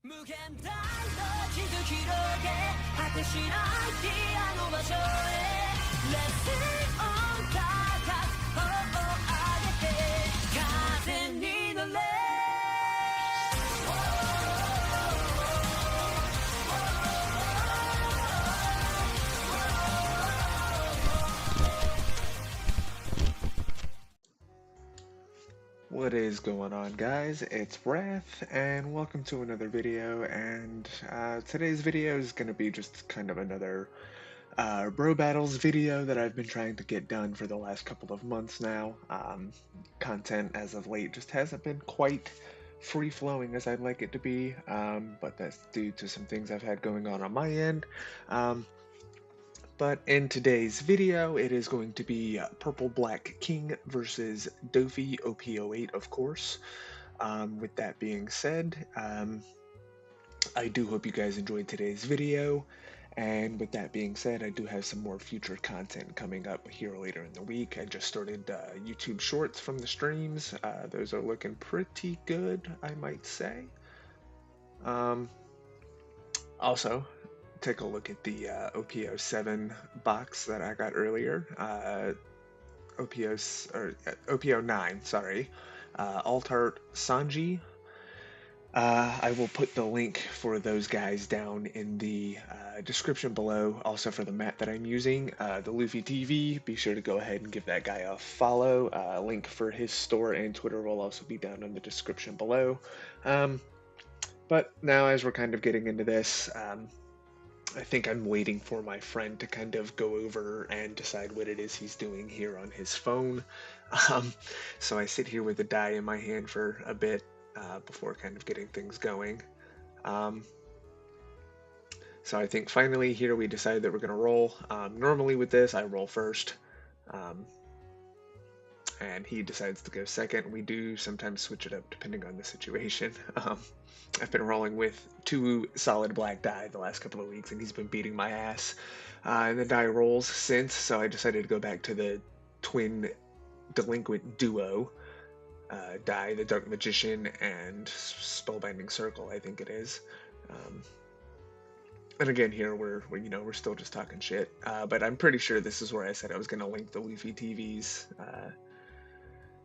無限大の地図広げ果てしないディアの場所へ Let's sing on 高く頬を上げて風に乗れ What is going on, guys? It's Wrath, and welcome to another video. And today's video is going to be just kind of another bro battles video that I've been trying to get done for the last couple of months now. Content as of late just hasn't been quite free-flowing as I'd like it to be, but that's due to some things I've had going on my end. But in today's video, it is going to be Purple Black King versus Dofi OP08, of course. With that being said, I do hope you guys enjoyed today's video. And with that being said, I do have some more future content coming up here later in the week. I just started YouTube Shorts from the streams. Those are looking pretty good, I might say. Also, take a look at the OP07 box that I got earlier. OP09, sorry. Alt-Art Sanji. I will put the link for those guys down in the description below. Also for the mat that I'm using, TheLuffyTV. Be sure to go ahead and give that guy a follow. Link for his store and Twitter will also be down in the description below. But now as we're kind of getting into this, I think I'm waiting for my friend to kind of go over and decide what it is he's doing here on his phone. So I sit here with the die in my hand for a bit before kind of getting things going. So I think finally here we decided that we're going to roll. Normally with this, I roll first. And he decides to go second. We do sometimes switch it up depending on the situation. I've been rolling with 2 solid black die the last couple of weeks, and he's been beating my ass in the die rolls since, so I decided to go back to the twin delinquent duo die, the Dark Magician and Spellbinding Circle, I think it is. And again, here we're still just talking shit, but I'm pretty sure this is where I said I was going to link the TheLuffyTV's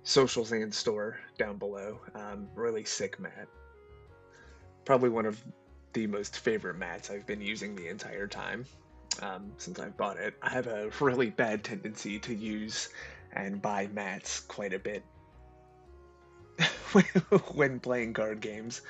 socials and store down below. Really sick mat. Probably one of the most favorite mats I've been using the entire time since I've bought it. I have a really bad tendency to use and buy mats quite a bit when playing card games.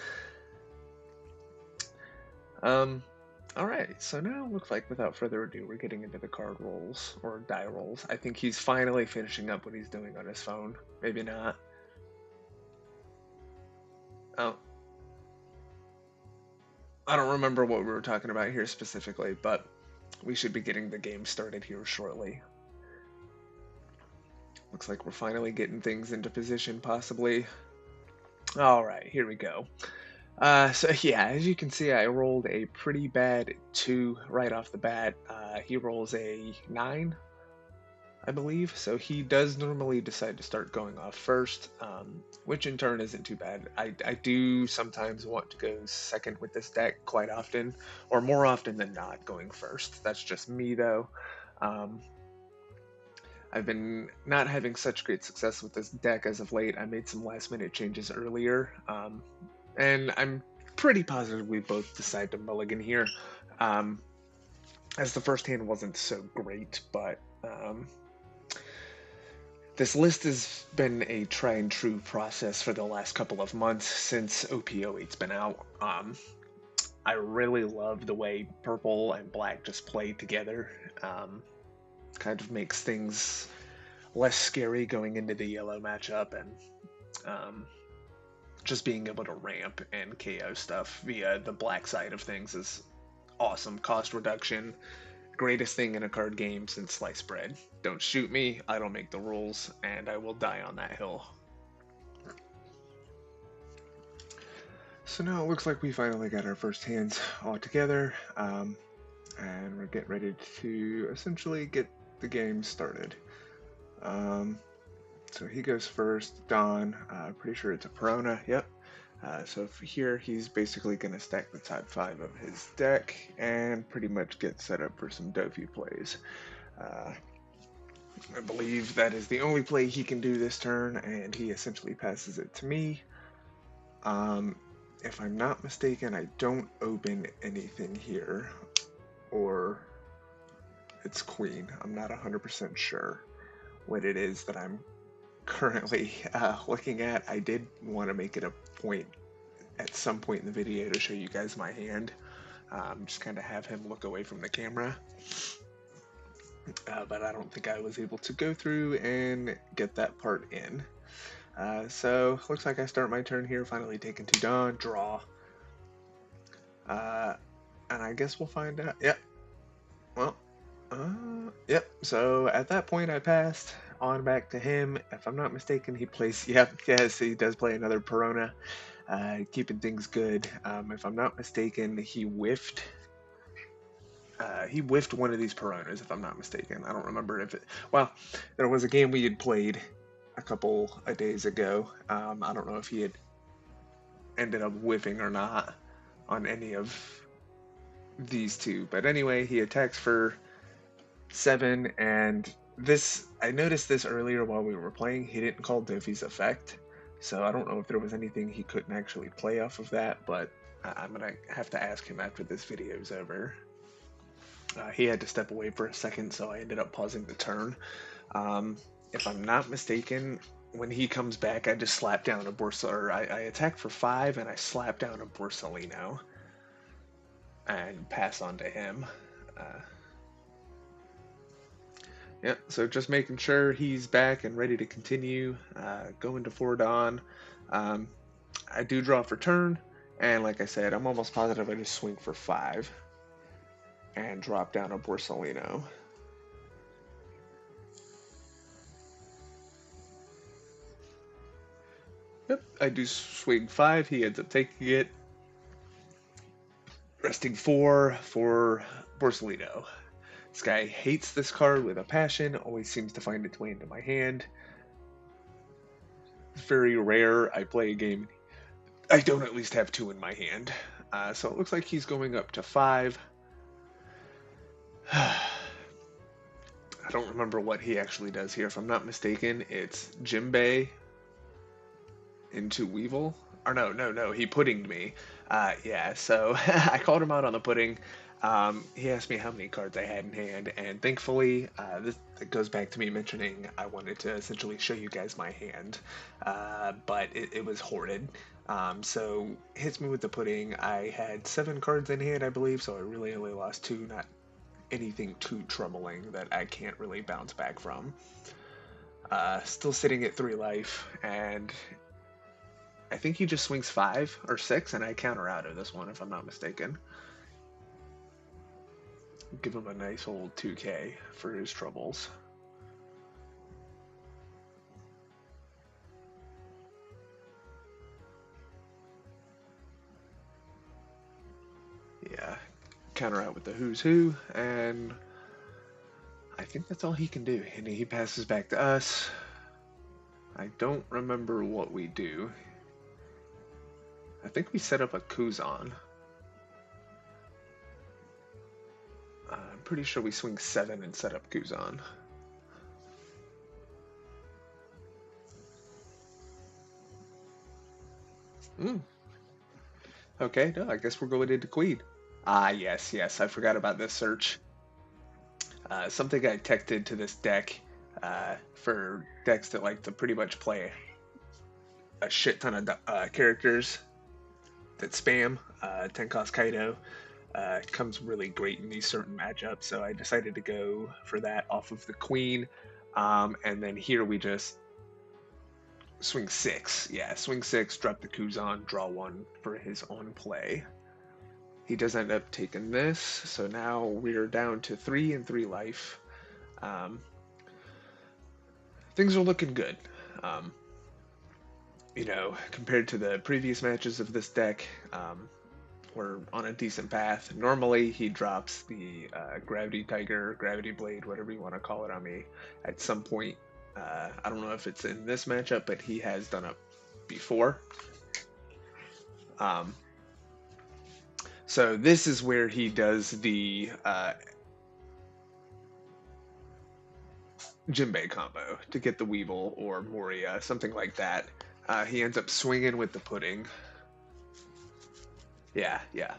Alright, so now it looks like without further ado, we're getting into the card rolls, or die rolls. I think he's finally finishing up what he's doing on his phone. Maybe not. Oh. I don't remember what we were talking about here specifically, but we should be getting the game started here shortly. Looks like we're finally getting things into position, possibly. Alright, here we go. So yeah, as you can see, I rolled a pretty bad 2 right off the bat. He rolls a 9, I believe, so he does normally decide to start going off first, which in turn isn't too bad. I do sometimes want to go second with this deck quite often, or more often than not going first. That's just me though. I've been not having such great success with this deck as of late. I made some last minute changes earlier, and I'm pretty positive we both decide to mulligan here, as the first hand wasn't so great, but this list has been a try and true process for the last couple of months since OP08's been out. I really love the way purple and black just play together. Kind of makes things less scary going into the yellow matchup, and just being able to ramp and KO stuff via the black side of things is awesome. Cost reduction, greatest thing in a card game since sliced bread. Don't shoot me, I don't make the rules, and I will die on that hill. So now it looks like we finally got our first hands all together, and we're getting ready to essentially get the game started. So he goes first. Don, pretty sure it's a Perona. Yep. So here he's basically going to stack the top 5 of his deck and pretty much get set up for some Dofi plays. I believe that is the only play he can do this turn, and he essentially passes it to me. If I'm not mistaken, I don't open anything here, or it's queen. I'm not 100% sure what it is that I'm currently looking at. I did want to make it a point at some point in the video to show you guys my hand. Just kind of have him look away from the camera. But I don't think I was able to go through and get that part in. So looks like I start my turn here, finally taking 2 Dawn, draw. And I guess we'll find out. Yep. Well, yep. So at that point I passed on back to him. If I'm not mistaken, he plays, yep, yes, he does play another Perona, keeping things good. If I'm not mistaken, he whiffed. He whiffed one of these Peronas, if I'm not mistaken. I don't remember if it. Well, there was a game we had played a couple of days ago. I don't know if he had ended up whiffing or not on any of these two. But anyway, he attacks for 7, and this, I noticed this earlier while we were playing. He didn't call Dofi's effect, so I don't know if there was anything he couldn't actually play off of that, but I'm gonna have to ask him after this video's over. He had to step away for a second, so I ended up pausing the turn. If I'm not mistaken, when he comes back, I just slap down a Borsellino. I attack for 5, and I slap down a Borsellino and pass on to him. Yeah, so just making sure he's back and ready to continue. Going to 4 Dawn. I do draw for turn, and like I said, I'm almost positive I just swing for 5 and drop down a Borsellino. Yep, I do swing 5. He ends up taking it. Resting 4 for Borsellino. This guy hates this card with a passion, always seems to find its way into my hand. It's very rare I play a game I don't at least have 2 in my hand. So it looks like he's going up to 5. I don't remember what he actually does here. If I'm not mistaken, it's Jimbei into Weevil. Or no, he puddinged me. Yeah, so I called him out on the pudding. He asked me how many cards I had in hand, and thankfully, this goes back to me mentioning I wanted to essentially show you guys my hand, but it was hoarded. So hits me with the pudding. I had 7 cards in hand, I believe, so I really only lost 2, not anything too troubling that I can't really bounce back from. Still sitting at 3 life, and I think he just swings 5 or 6, and I counter out of this one if I'm not mistaken. Give him a nice old 2K for his troubles. Yeah, counter out with the Who's Who, and I think that's all he can do. And he passes back to us. I don't remember what we do. I think we set up a Kuzan. I'm pretty sure we swing 7 and set up Kuzan. Okay, no, I guess we're going into Queen. Ah, yes, I forgot about this search. Something I texted to this deck for decks that like to pretty much play a shit ton of characters that spam. 10 cost Kaido comes really great in these certain matchups, so I decided to go for that off of the Queen. And then here we just swing 6. Yeah, swing 6, drop the Kuzan, draw 1 for his own play. He does end up taking this, so now we're down to 3 and 3 life. Things are looking good. You know, compared to the previous matches of this deck, we're on a decent path. Normally, he drops the Gravity Tiger, Gravity Blade, whatever you want to call it on me, at some point. I don't know if it's in this matchup, but he has done it before. So this is where he does the Jinbei combo to get the Weevil or Moria, something like that. He ends up swinging with the pudding. Yeah, yeah.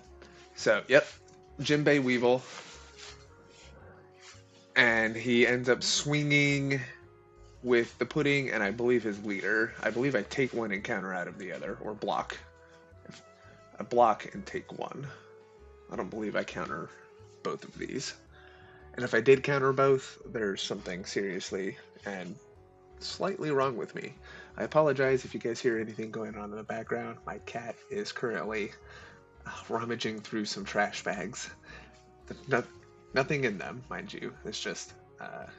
So, yep, Jinbei Weevil. And he ends up swinging with the pudding and I believe his leader. I believe I take one and counter out of the other, or block. I block and take one. I don't believe I counter both of these. And if I did counter both, there's something seriously and slightly wrong with me. I apologize if you guys hear anything going on in the background. My cat is currently rummaging through some trash bags. No, nothing in them, mind you. It's just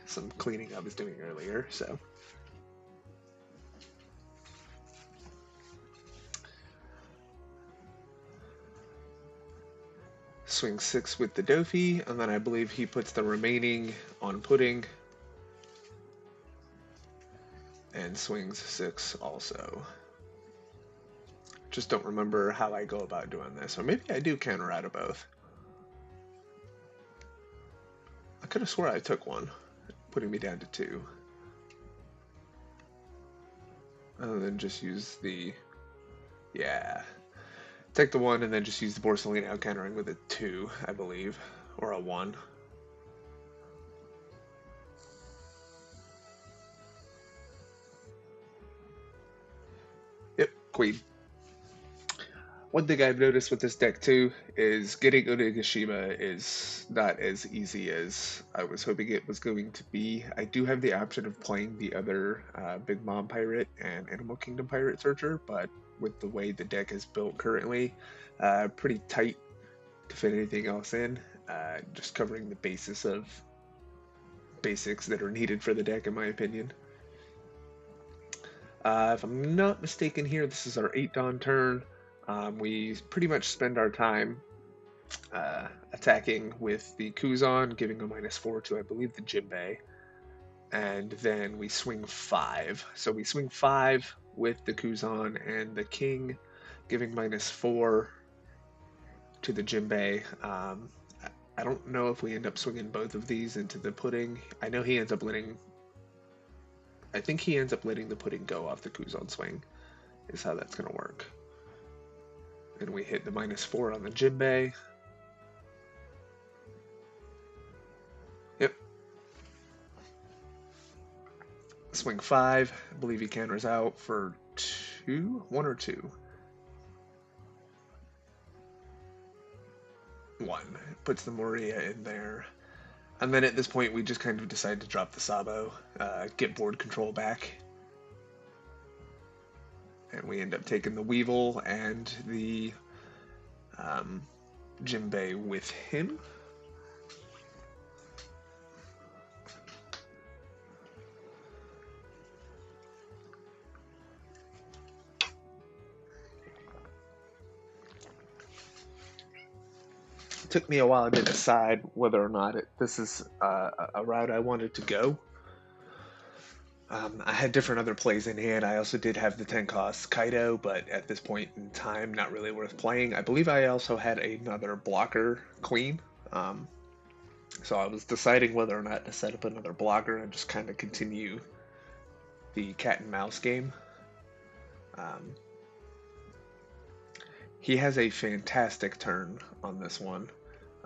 some cleaning I was doing earlier. So, swing 6 with the Dofi, and then I believe he puts the remaining on pudding and swings 6 also. Just don't remember how I go about doing this, or maybe I do counter out of both. I could have swore I took one, putting me down to 2. And then just use the, yeah. Take the 1 and then just use the Borsalino out countering with a 2, I believe, or a 1. Yep, Queen. One thing I've noticed with this deck too is getting Onigashima is not as easy as I was hoping it was going to be. I do have the option of playing the other Big Mom Pirate and Animal Kingdom Pirate Searcher, but with the way the deck is built currently, pretty tight to fit anything else in. Just covering the basis of basics that are needed for the deck, in my opinion. If I'm not mistaken here, this is our 8 Dawn turn. We pretty much spend our time attacking with the Kuzan, giving a -4 to, I believe, the Jinbei. And then we swing 5. So we swing 5 with the Kuzan and the King, giving -4 to the Jinbei. I don't know if we end up swinging both of these into the pudding. I know he ends up letting... I think he ends up letting the pudding go off the Kuzan swing, is how that's going to work. And we hit the -4 on the Jinbei. Yep. Swing 5. I believe he counters out for 2? 1 or 2? 1. Puts the Moria in there. And then at this point, we just kind of decide to drop the Sabo, get board control back. And we end up taking the Weevil and the Jinbei with him. It took me a while to decide whether or not this is a route I wanted to go. I had different other plays in hand. I also did have the 10 cost Kaido, but at this point in time, not really worth playing. I believe I also had another blocker Queen. So I was deciding whether or not to set up another blocker and just kind of continue the cat and mouse game. He has a fantastic turn on this one.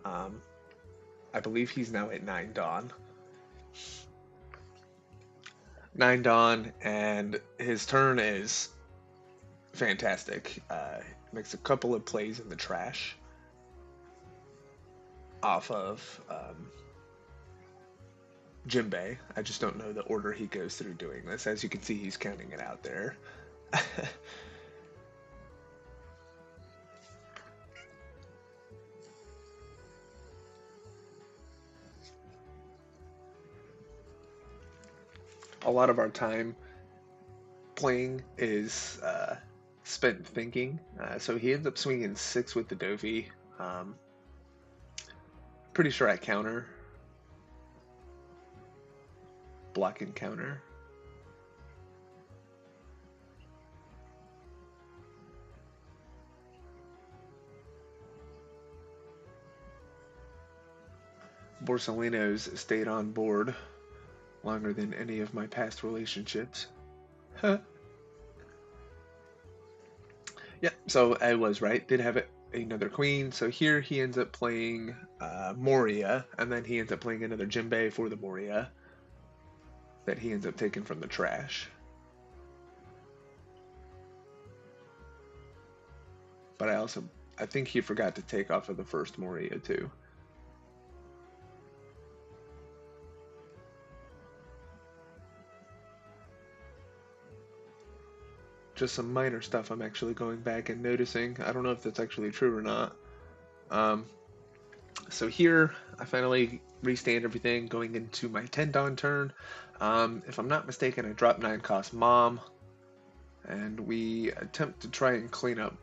I believe he's now at 9 Dawn. 9 Dawn, and his turn is fantastic. Makes a couple of plays in the trash off of Jinbei. I just don't know the order he goes through doing this. As you can see, he's counting it out there. A lot of our time playing is spent thinking. So he ends up swinging 6 with the Dofi. Pretty sure I counter. Block and counter. Borsellino's stayed on board longer than any of my past relationships. Huh. Yeah, so I was right. Did have another queen. So here he ends up playing Moria, and then he ends up playing another Jinbei for the Moria that he ends up taking from the trash. But I think he forgot to take off of the first Moria too. Just some minor stuff I'm actually going back and noticing. I don't know if that's actually true or not. Um, so here, I finally restand everything going into my Tendon turn. If I'm not mistaken, I drop 9 cost Mom, and we attempt to try and clean up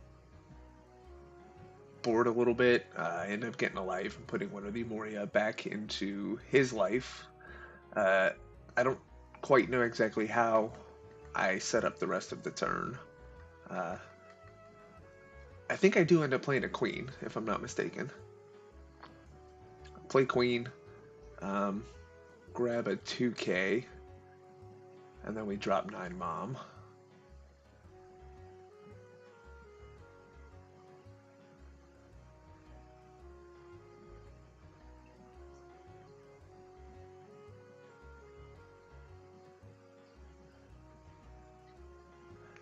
board a little bit. I end up getting a life and putting one of the Moria back into his life. I don't quite know exactly how I set up the rest of the turn. Uh, I think I do end up playing a queen, if I'm not mistaken. Play queen, um, grab a 2k, and then we drop 9 Mom.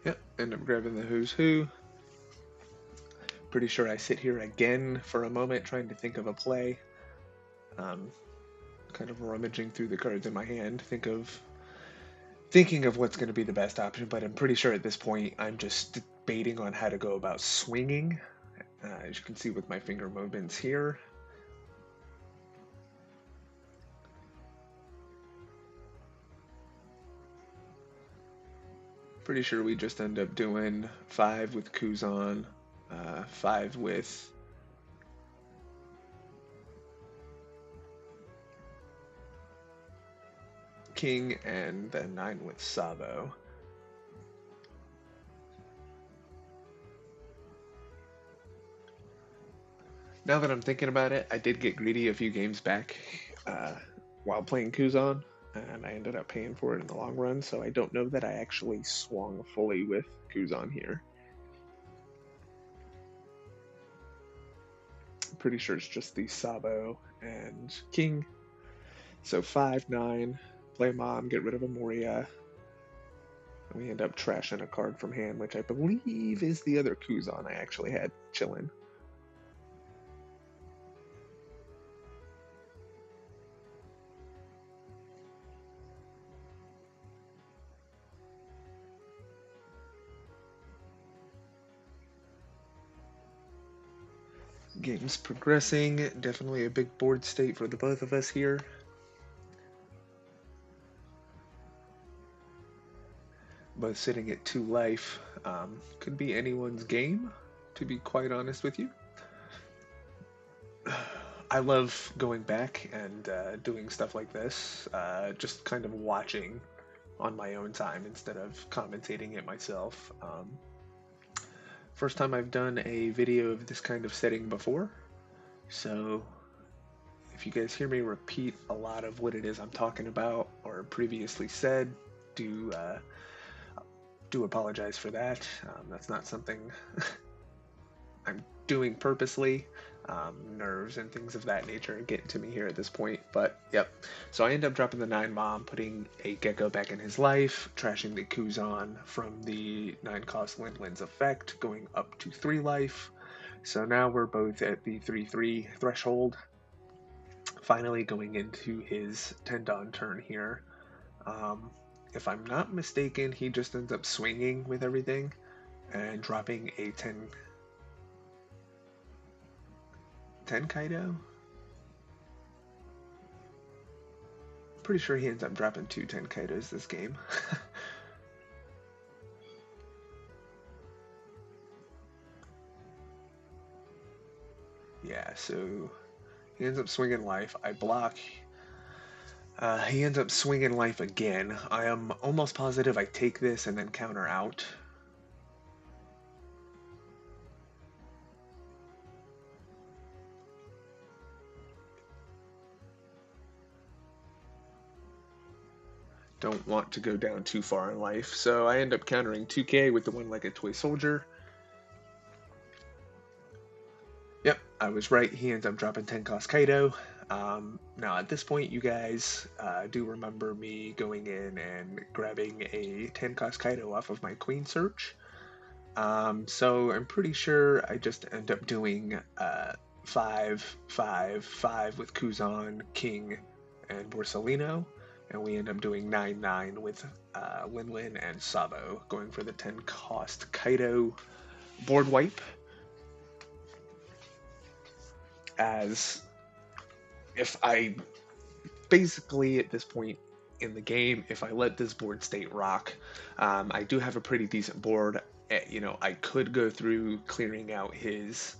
Yep, end up grabbing the Who's Who. Pretty sure I sit here again for a moment trying to think of a play. Kind of rummaging through the cards in my hand, thinking of what's going to be the best option, but I'm pretty sure at this point I'm just debating on how to go about swinging. As you can see with my finger movements here. Pretty sure we just end up doing 5 with Kuzan, 5 with King, and then 9 with Savo. Now that I'm thinking about it, I did get greedy a few games back while playing Kuzan, and I ended up paying for it in the long run, so I don't know that I actually swung fully with Kuzan here. I'm pretty sure it's just the Sabo and King. So 5, 9, play Mom, get rid of a Moria. And we end up trashing a card from hand, which I believe is the other Kuzan I actually had chilling. Game's progressing. Definitely a big board state for the both of us here. Both sitting at 2 life. Could be anyone's game, to be quite honest with you. I love going back and doing stuff like this, just kind of watching on my own time instead of commentating it myself. First time I've done a video of this kind of setting before, so if you guys hear me repeat a lot of what it is I'm talking about or previously said, do apologize for that. That's not something I'm doing purposely. Nerves and things of that nature are getting to me here at this point. But yep. So I end up dropping the 9 Mom, putting a Gecko back in his life, trashing the Kuzan from the 9 cost Lindland's effect, going up to 3 life. So now we're both at the 3/3 threshold. Finally going into his Tendon turn here. If I'm not mistaken, he just ends up swinging with everything and dropping a 10 Kaido? Pretty sure he ends up dropping 2 10 Kaidos this game. Yeah, so he ends up swinging life. I block. He ends up swinging life again. I am almost positive I take this and then counter out. don't want to go down too far in life. So I end up countering 2K with the one-legged toy soldier. Yep, I was right. He ends up dropping 10 cost Kaido. Now, at this point, you guys do remember me going in and grabbing a 10 cost Kaido off of my Queen search. So I'm pretty sure I just end up doing 5, 5, 5 with Kuzan, King, and Borsalino. And we end up doing 9, 9 with Lin Lin and Sabo, going for the 10 cost Kaido board wipe. As if I basically at this point in the game, if I let this board state rock, I do have a pretty decent board. You know, I could go through clearing out his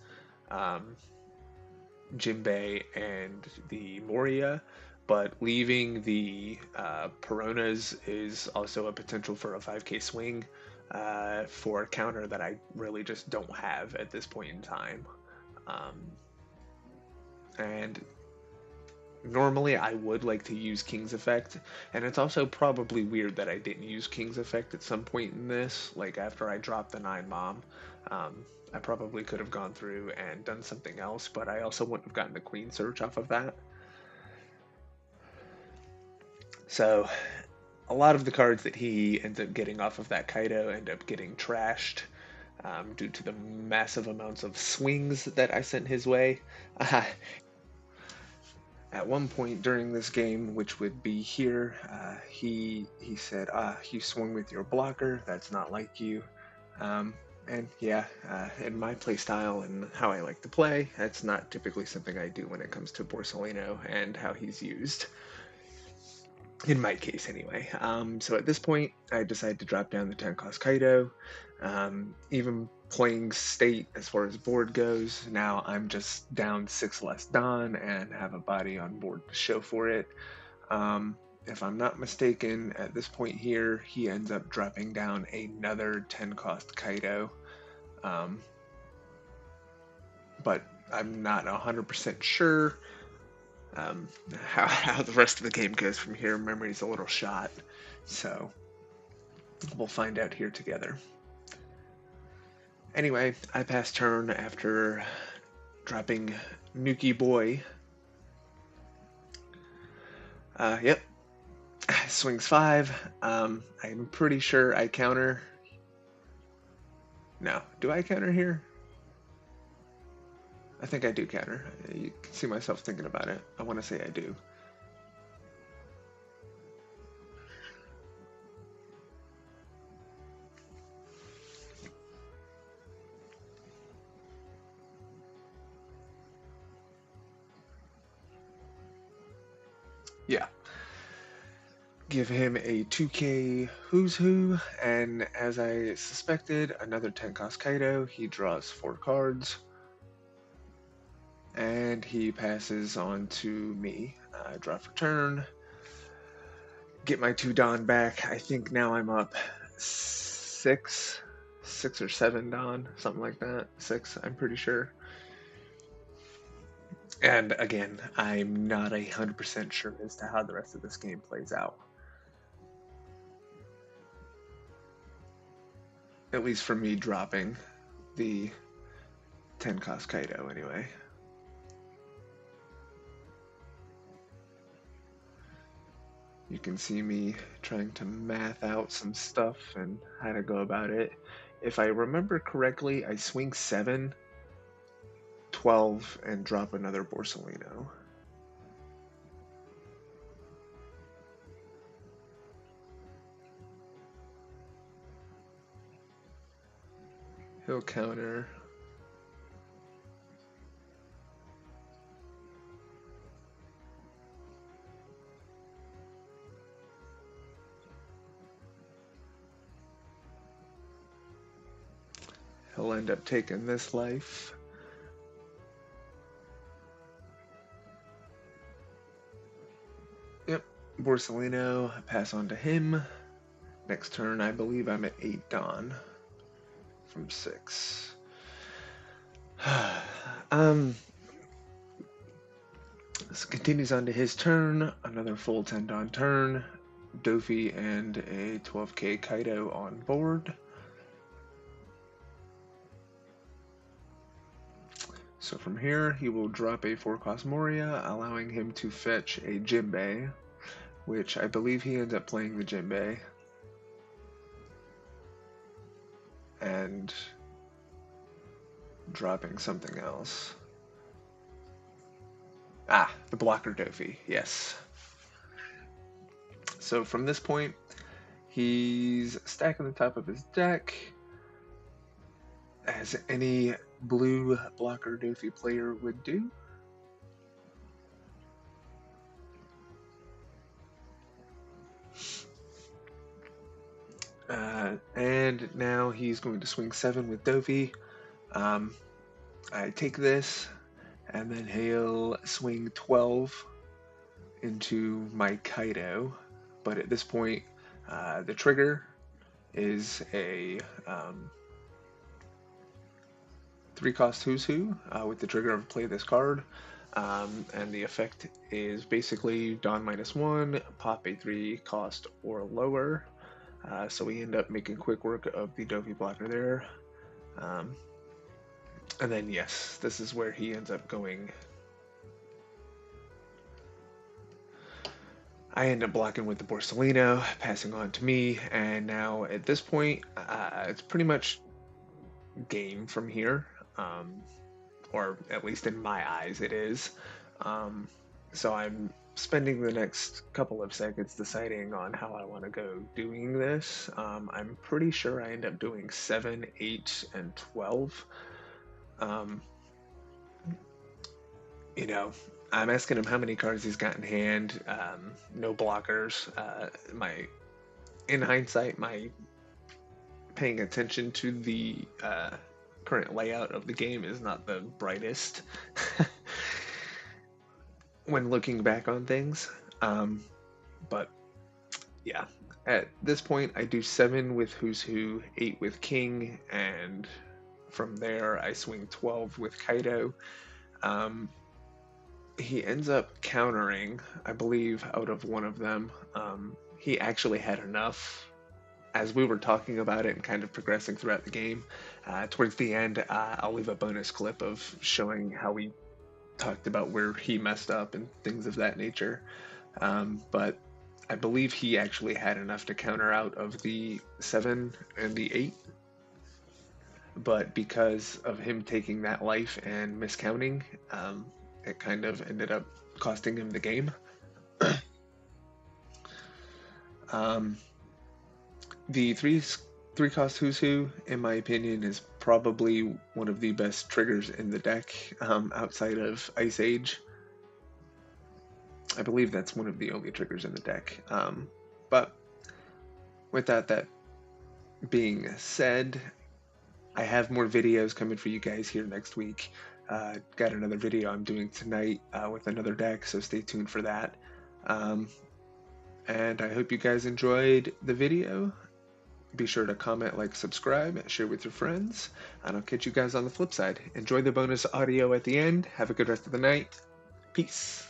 Jinbei and the Moria, but leaving the Peronas is also a potential for a 5k swing for a counter that I really just don't have at this point in time. And normally I would like to use King's Effect, and it's also probably weird that I didn't use King's Effect at some point in this, like after I dropped the 9 Mom. I probably could have gone through and done something else, but I also wouldn't have gotten the Queen search off of that. So a lot of the cards that he ends up getting off of that Kaido end up getting trashed due to the massive amounts of swings that I sent his way. At one point during this game, which would be here, he said, you swung with your blocker, that's not like you. And yeah, in my playstyle and how I like to play, that's not typically something I do when it comes to Borsalino and how he's used. In my case, anyway. So at this point, I decided to drop down the 10 cost Kaido. Even playing state as far as board goes, now I'm just down 6 less Don and have a body on board to show for it. If I'm not mistaken, at this point here, he ends up dropping down another 10 cost Kaido. But I'm not 100% sure. How the rest of the game goes from here. Memory's a little shot, so we'll find out here together. Anyway, I pass turn after dropping Nuki Boy. Yep, swings 5. I'm pretty sure I counter. No, do I counter here? I think I do counter. You can see myself thinking about it. I want to say I do. Yeah. Give him a 2k Who's Who, and as I suspected, another 10 cost Kaido. He draws 4 cards. And he passes on to me. I draw for turn. Get my 2 Don back. I think now I'm up 6 or 7 Don, something like that. 6, I'm pretty sure. And again, I'm not 100% sure as to how the rest of this game plays out. At least for me dropping the 10 cost Kaido anyway. You can see me trying to math out some stuff and how to go about it. If I remember correctly, I swing 7, 12, and drop another Borsalino. He'll counter. He'll end up taking this life. Yep, Borsalino, pass on to him. Next turn, I believe I'm at 8 Don from 6. This continues on to his turn, another full 10 Don turn. Dofi and a 12k Kaido on board. So from here, he will drop a 4-cost Moria, allowing him to fetch a Jinbei, which I believe he ends up playing the Jinbei. And dropping something else. Ah, the blocker Dofi, yes. So from this point, he's stacking the top of his deck, as any blue blocker Dofi player would do. And now he's going to swing 7 with Dofi. I take this, and then he'll swing 12 into my Kaido. But at this point, the trigger is a 3-cost Who's Who with the trigger of play this card. And the effect is basically Dawn -1, pop a 3-cost or lower. So we end up making quick work of the Dofi blocker there. And then, yes, this is where he ends up going. I end up blocking with the Borsellino, passing on to me, and now at this point, it's pretty much game from here. Or at least in my eyes, it is. So I'm spending the next couple of seconds deciding on how I want to go doing this. I'm pretty sure I end up doing 7, 8, and 12. You know, I'm asking him how many cards he's got in hand. No blockers. In hindsight, my paying attention to the current layout of the game is not the brightest when looking back on things. But yeah, at this point, I do 7 with Who's Who, 8 with King, and from there I swing 12 with Kaido. He ends up countering, I believe, out of one of them. He actually had enough. As we were talking about it and kind of progressing throughout the game, towards the end, I'll leave a bonus clip of showing how we talked about where he messed up and things of that nature. But I believe he actually had enough to counter out of the 7 and the 8. But because of him taking that life and miscounting, it kind of ended up costing him the game. The 3-cost Who's Who, in my opinion, is probably one of the best triggers in the deck outside of Ice Age. I believe that's one of the only triggers in the deck. But with that being said, I have more videos coming for you guys here next week. Got another video I'm doing tonight with another deck, so stay tuned for that. And I hope you guys enjoyed the video. Be sure to comment, like, subscribe, share with your friends, and I'll catch you guys on the flip side. Enjoy the bonus audio at the end. Have a good rest of the night. Peace.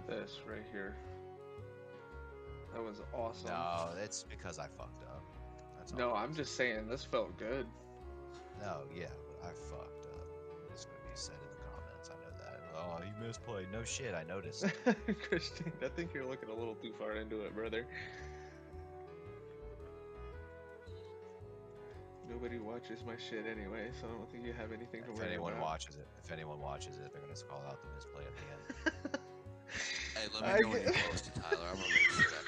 This right here. That was awesome. No, it's because I fucked up. That's all No, it I'm is. just saying this felt good. No, yeah, but I fucked up. It's gonna be said in the comments. I know that. Oh, you misplayed. No shit, I noticed. Christine, I think you're looking a little too far into it, brother. Nobody watches my shit anyway, so I don't think you have anything to If worry anyone about. watches it, they're gonna call out the misplay at the end. Hey, let me know when you post it, Tyler. I'm gonna make sure that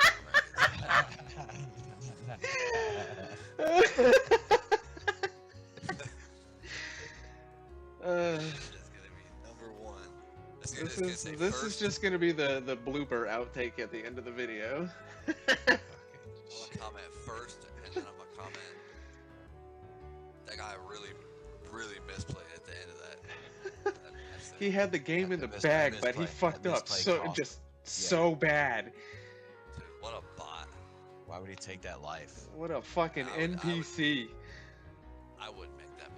is gonna be number 1. This is just gonna be the blooper outtake at the end of the video. I'm gonna comment first, and then I'm gonna comment. That guy really misplayed at the end of that. He had the game Yeah, in the that bag, misplay- but he that fucked up misplay so cost just him. so bad. Dude, what a bot. Why would he take that life? What a fucking I would- NPC. I wouldn't make that